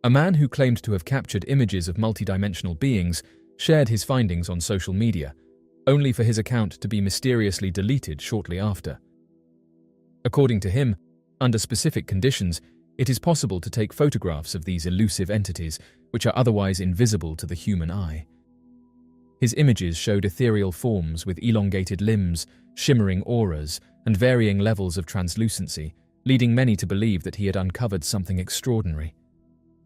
A man who claimed to have captured images of multidimensional beings shared his findings on social media, only for his account to be mysteriously deleted shortly after. According to him, under specific conditions, it is possible to take photographs of these elusive entities, which are otherwise invisible to the human eye. His images showed ethereal forms with elongated limbs, shimmering auras, and varying levels of translucency, leading many to believe that he had uncovered something extraordinary.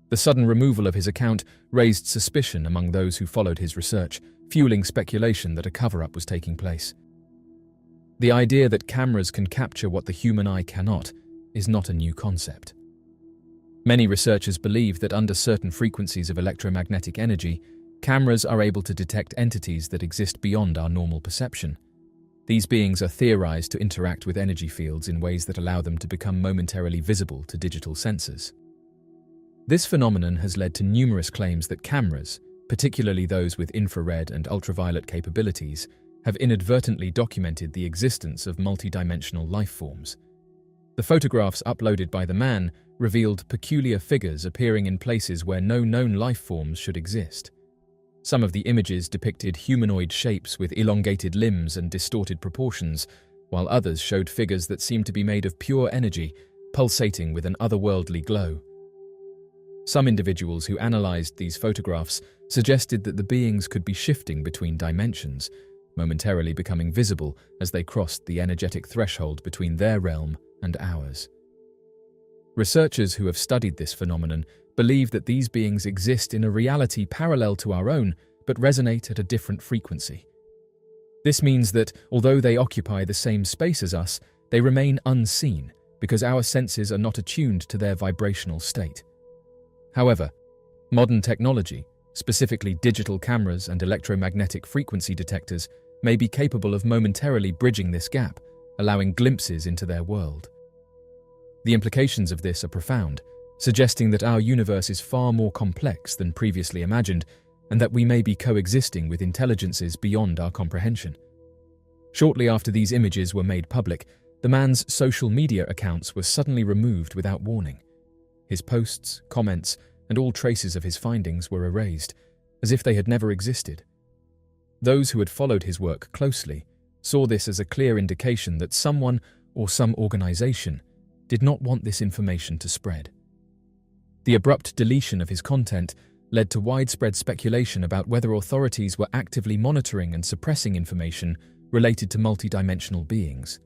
The sudden removal of his account raised suspicion among those who followed his research, fueling speculation that a cover-up was taking place. The idea that cameras can capture what the human eye cannot is not a new concept. Many researchers believe that under certain frequencies of electromagnetic energy, cameras are able to detect entities that exist beyond our normal perception. These beings are theorized to interact with energy fields in ways that allow them to become momentarily visible to digital sensors. This phenomenon has led to numerous claims that cameras, particularly those with infrared and ultraviolet capabilities, have inadvertently documented the existence of multidimensional life forms. The photographs uploaded by the man revealed peculiar figures appearing in places where no known life forms should exist. Some of the images depicted humanoid shapes with elongated limbs and distorted proportions, while others showed figures that seemed to be made of pure energy, pulsating with an otherworldly glow. Some individuals who analyzed these photographs suggested that the beings could be shifting between dimensions, momentarily becoming visible as they crossed the energetic threshold between their realm and ours. Researchers who have studied this phenomenon believe that these beings exist in a reality parallel to our own, but resonate at a different frequency. This means that, although they occupy the same space as us, they remain unseen because our senses are not attuned to their vibrational state. However, modern technology, specifically digital cameras and electromagnetic frequency detectors, may be capable of momentarily bridging this gap, allowing glimpses into their world. The implications of this are profound, suggesting that our universe is far more complex than previously imagined, and that we may be coexisting with intelligences beyond our comprehension. Shortly after these images were made public, the man's social media accounts were suddenly removed without warning. His posts, comments, and all traces of his findings were erased, as if they had never existed. Those who had followed his work closely saw this as a clear indication that someone or some organization did not want this information to spread. The abrupt deletion of his content led to widespread speculation about whether authorities were actively monitoring and suppressing information related to multidimensional beings.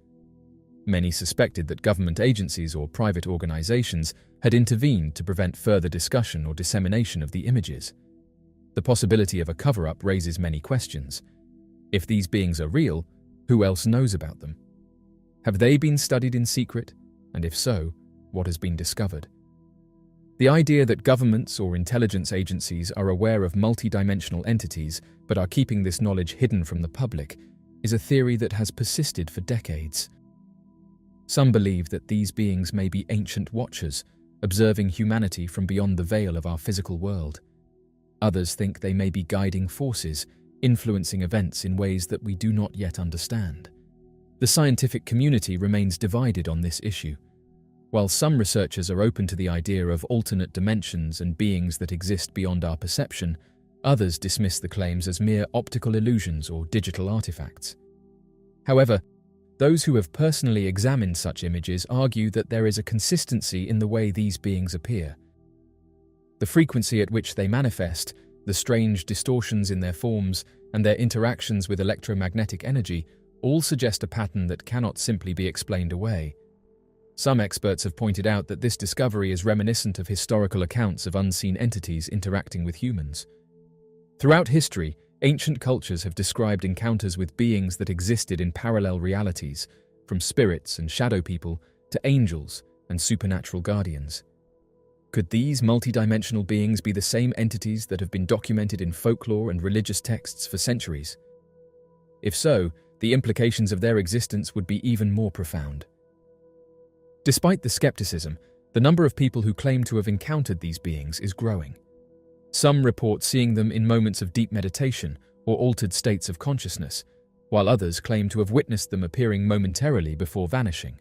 Many suspected that government agencies or private organizations had intervened to prevent further discussion or dissemination of the images. The possibility of a cover-up raises many questions. If these beings are real, who else knows about them? Have they been studied in secret? And if so, what has been discovered? The idea that governments or intelligence agencies are aware of multidimensional entities but are keeping this knowledge hidden from the public is a theory that has persisted for decades. Some believe that these beings may be ancient watchers, observing humanity from beyond the veil of our physical world. Others think they may be guiding forces, influencing events in ways that we do not yet understand. The scientific community remains divided on this issue. While some researchers are open to the idea of alternate dimensions and beings that exist beyond our perception, others dismiss the claims as mere optical illusions or digital artifacts. However, those who have personally examined such images argue that there is a consistency in the way these beings appear. The frequency at which they manifest, the strange distortions in their forms, and their interactions with electromagnetic energy all suggest a pattern that cannot simply be explained away. Some experts have pointed out that this discovery is reminiscent of historical accounts of unseen entities interacting with humans. Throughout history, ancient cultures have described encounters with beings that existed in parallel realities, from spirits and shadow people to angels and supernatural guardians. Could these multidimensional beings be the same entities that have been documented in folklore and religious texts for centuries? If so, the implications of their existence would be even more profound. Despite the skepticism, the number of people who claim to have encountered these beings is growing. Some report seeing them in moments of deep meditation or altered states of consciousness, while others claim to have witnessed them appearing momentarily before vanishing.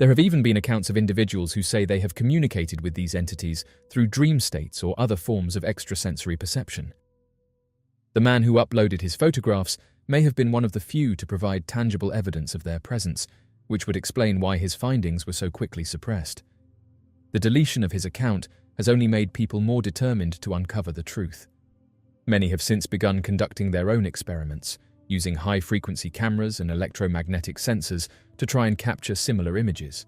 There have even been accounts of individuals who say they have communicated with these entities through dream states or other forms of extrasensory perception. The man who uploaded his photographs may have been one of the few to provide tangible evidence of their presence, which would explain why his findings were so quickly suppressed. The deletion of his account has only made people more determined to uncover the truth. Many have since begun conducting their own experiments, using high-frequency cameras and electromagnetic sensors to try and capture similar images.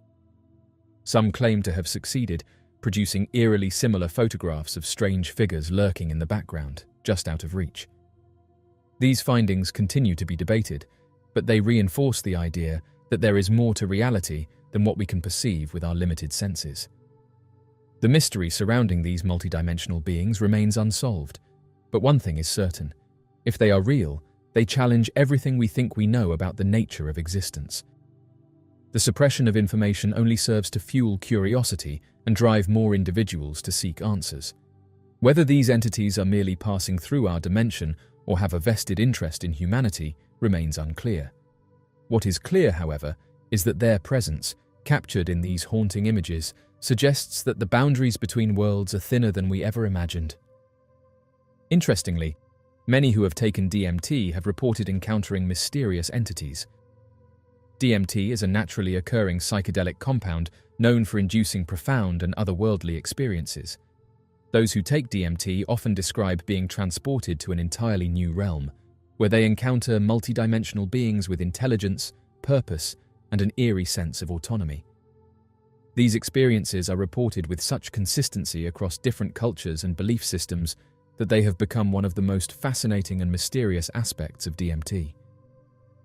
Some claim to have succeeded, producing eerily similar photographs of strange figures lurking in the background, just out of reach. These findings continue to be debated, but they reinforce the idea that there is more to reality than what we can perceive with our limited senses. The mystery surrounding these multidimensional beings remains unsolved, but one thing is certain: if they are real, they challenge everything we think we know about the nature of existence. The suppression of information only serves to fuel curiosity and drive more individuals to seek answers. Whether these entities are merely passing through our dimension or have a vested interest in humanity remains unclear. What is clear, however, is that their presence, captured in these haunting images, suggests that the boundaries between worlds are thinner than we ever imagined. Interestingly, many who have taken DMT have reported encountering mysterious entities. DMT is a naturally occurring psychedelic compound known for inducing profound and otherworldly experiences. Those who take DMT often describe being transported to an entirely new realm, where they encounter multidimensional beings with intelligence, purpose, and an eerie sense of autonomy. These experiences are reported with such consistency across different cultures and belief systems that they have become one of the most fascinating and mysterious aspects of DMT.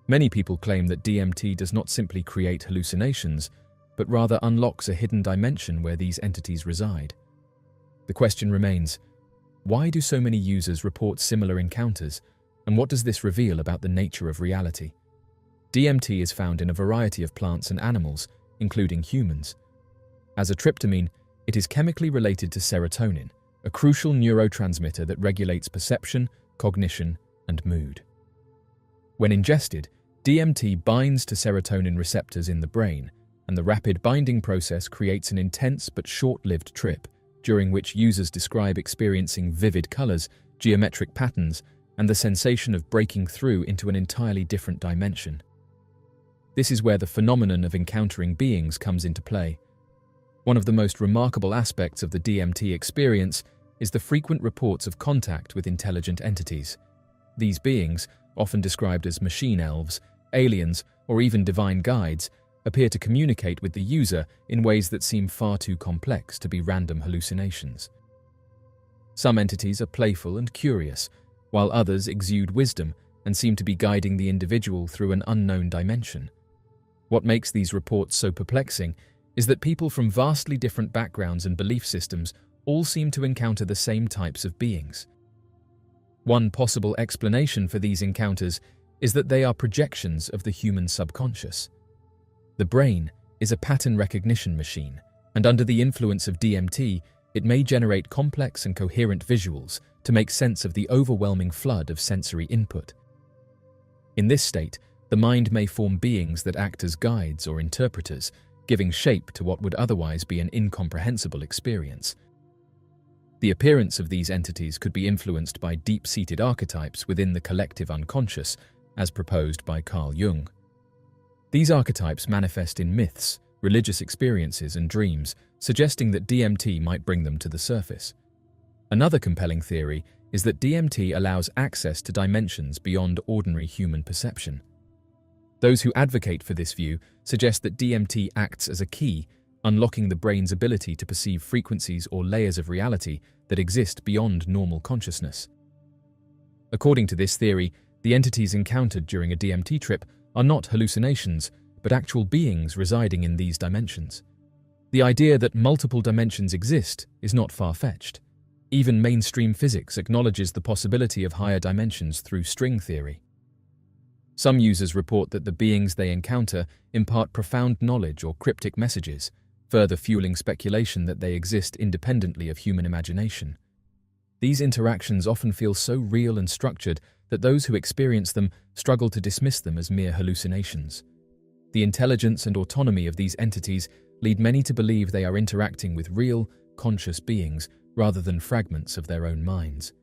Many people claim that DMT does not simply create hallucinations, but rather unlocks a hidden dimension where these entities reside. The question remains, why do so many users report similar encounters, and what does this reveal about the nature of reality? DMT is found in a variety of plants and animals, including humans. As a tryptamine, it is chemically related to serotonin, a crucial neurotransmitter that regulates perception, cognition, and mood. When ingested, DMT binds to serotonin receptors in the brain, and the rapid binding process creates an intense but short-lived trip, during which users describe experiencing vivid colors, geometric patterns, and the sensation of breaking through into an entirely different dimension. This is where the phenomenon of encountering beings comes into play. One of the most remarkable aspects of the DMT experience is the frequent reports of contact with intelligent entities. These beings, often described as machine elves, aliens, or even divine guides, appear to communicate with the user in ways that seem far too complex to be random hallucinations. Some entities are playful and curious, while others exude wisdom and seem to be guiding the individual through an unknown dimension. What makes these reports so perplexing is that people from vastly different backgrounds and belief systems all seem to encounter the same types of beings. One possible explanation for these encounters is that they are projections of the human subconscious. The brain is a pattern recognition machine, and under the influence of DMT, it may generate complex and coherent visuals to make sense of the overwhelming flood of sensory input. In this state, the mind may form beings that act as guides or interpreters, giving shape to what would otherwise be an incomprehensible experience. The appearance of these entities could be influenced by deep-seated archetypes within the collective unconscious, as proposed by Carl Jung. These archetypes manifest in myths, religious experiences, and dreams, suggesting that DMT might bring them to the surface. Another compelling theory is that DMT allows access to dimensions beyond ordinary human perception. Those who advocate for this view suggest that DMT acts as a key, unlocking the brain's ability to perceive frequencies or layers of reality that exist beyond normal consciousness. According to this theory, the entities encountered during a DMT trip are not hallucinations, but actual beings residing in these dimensions. The idea that multiple dimensions exist is not far-fetched. Even mainstream physics acknowledges the possibility of higher dimensions through string theory. Some users report that the beings they encounter impart profound knowledge or cryptic messages, further fueling speculation that they exist independently of human imagination. These interactions often feel so real and structured that those who experience them struggle to dismiss them as mere hallucinations. The intelligence and autonomy of these entities lead many to believe they are interacting with real, conscious beings rather than fragments of their own minds.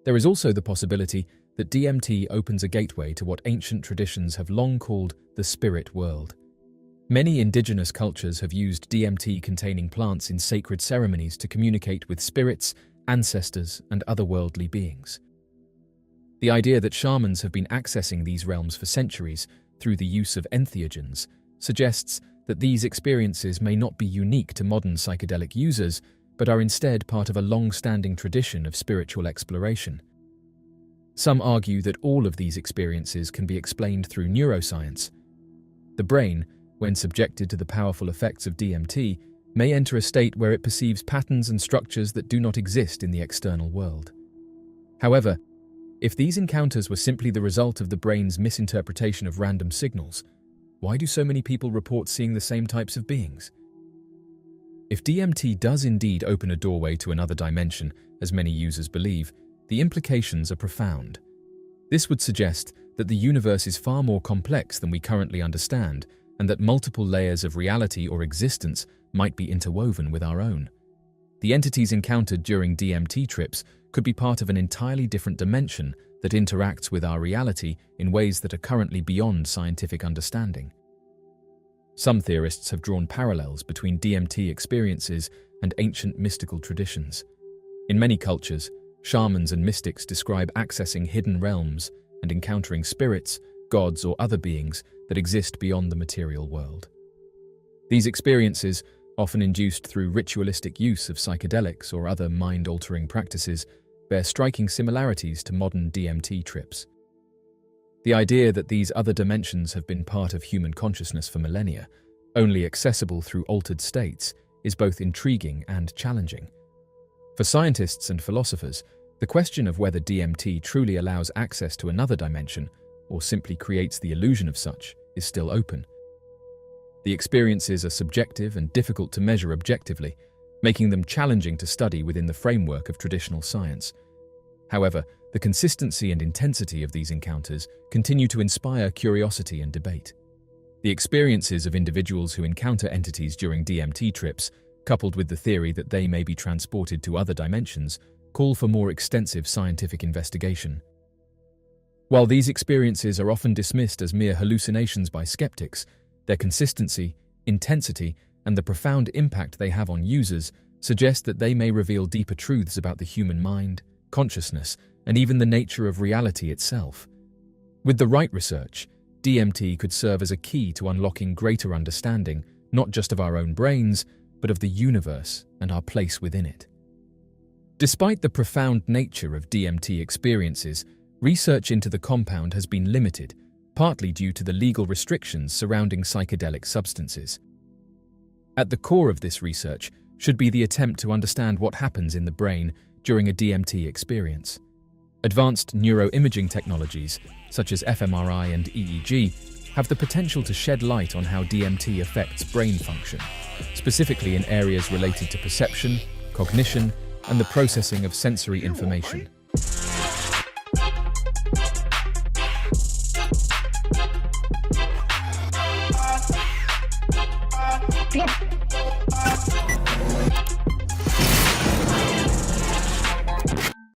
There is also the possibility that DMT opens a gateway to what ancient traditions have long called the spirit world. Many indigenous cultures have used DMT-containing plants in sacred ceremonies to communicate with spirits, ancestors, and otherworldly beings. The idea that shamans have been accessing these realms for centuries through the use of entheogens suggests that these experiences may not be unique to modern psychedelic users, but are instead part of a long-standing tradition of spiritual exploration. Some argue that all of these experiences can be explained through neuroscience. The brain, when subjected to the powerful effects of DMT, may enter a state where it perceives patterns and structures that do not exist in the external world. However, if these encounters were simply the result of the brain's misinterpretation of random signals, why do so many people report seeing the same types of beings? If DMT does indeed open a doorway to another dimension, as many users believe, the implications are profound. This would suggest that the universe is far more complex than we currently understand, and that multiple layers of reality or existence might be interwoven with our own. The entities encountered during DMT trips could be part of an entirely different dimension that interacts with our reality in ways that are currently beyond scientific understanding. Some theorists have drawn parallels between DMT experiences and ancient mystical traditions. In many cultures, shamans and mystics describe accessing hidden realms and encountering spirits, gods, or other beings that exist beyond the material world. These experiences, often induced through ritualistic use of psychedelics or other mind-altering practices, bear striking similarities to modern DMT trips. The idea that these other dimensions have been part of human consciousness for millennia, only accessible through altered states, is both intriguing and challenging. For scientists and philosophers, the question of whether DMT truly allows access to another dimension or simply creates the illusion of such is still open. The experiences are subjective and difficult to measure objectively, making them challenging to study within the framework of traditional science. However, the consistency and intensity of these encounters continue to inspire curiosity and debate. The experiences of individuals who encounter entities during DMT trips, coupled with the theory that they may be transported to other dimensions, call for more extensive scientific investigation. While these experiences are often dismissed as mere hallucinations by skeptics, their consistency, intensity, and the profound impact they have on users suggest that they may reveal deeper truths about the human mind, consciousness, and even the nature of reality itself. With the right research, DMT could serve as a key to unlocking greater understanding, not just of our own brains, but of the universe and our place within it. Despite the profound nature of DMT experiences, research into the compound has been limited, partly due to the legal restrictions surrounding psychedelic substances. At the core of this research should be the attempt to understand what happens in the brain during a DMT experience. Advanced neuroimaging technologies, such as fMRI and EEG, have the potential to shed light on how DMT affects brain function, specifically in areas related to perception, cognition, and the processing of sensory information.